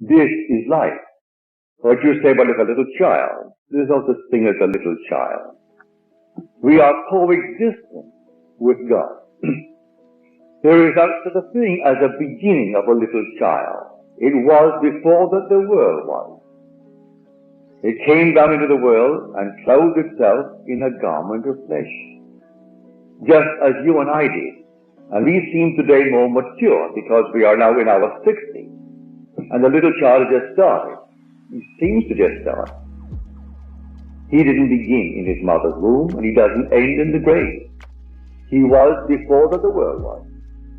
This is life. What you say about a little child, there is no such thing as a little child. We are coexistent with God. There is no such a thing as a beginning of a little child. It was before that the world was. It came down into the world and clothed itself in a garment of flesh, just as you and I did. And we seem today more mature because we are now in our 60s. And the little child just started. He seems to just start. He didn't begin in his mother's womb, and he doesn't end in the grave. He was before that the world was.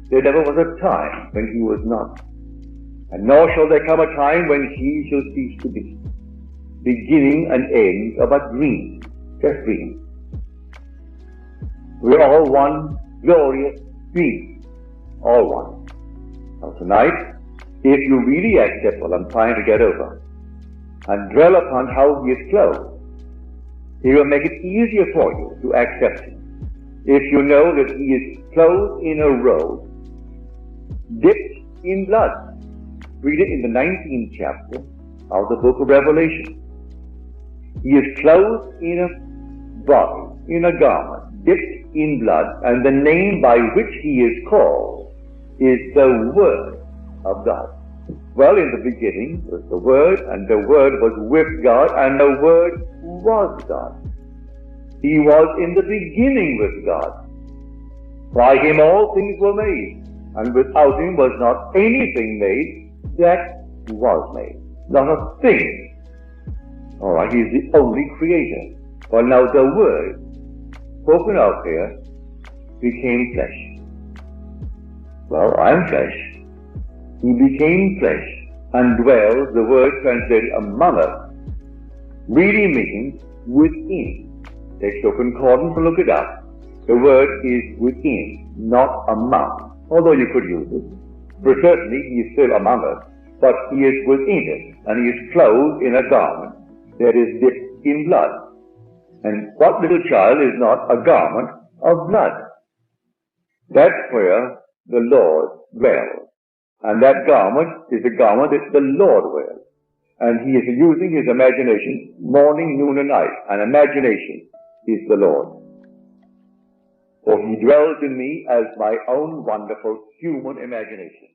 There never was a time when he was not. And nor shall there come a time when he shall cease to be. Beginning and end are but dreams, just dreams. We're all one glorious dream, all one. Now tonight, if you really accept what I'm trying to get over, and dwell upon how he is clothed, he will make it easier for you to accept him. If you know that he is clothed in a robe, dipped in blood. Read it in the 19th chapter of the book of Revelation. He is clothed in a body, in a garment, dipped in blood, and the name by which he is called is the Word of God. Well, in the beginning was the Word, and the Word was with God, and the Word was God. He was in the beginning with God. By him all things were made, and without him was not anything made that was made. Not a thing. All right, he is the only creator. Well, now the Word, spoken of here, became flesh. Well, I'm flesh. He became flesh and dwells, the word translated among us, really means within. Take your concordance and look it up. The word is within, not among, although you could use it. For certainly he is still among us, but he is within it, and he is clothed in a garment that is dipped in blood. And what little child is not a garment of blood? That's where the Lord dwells. And that garment is the garment that the Lord wears. And he is using his imagination morning, noon, and night. And imagination is the Lord. For he dwells in me as my own wonderful human imagination.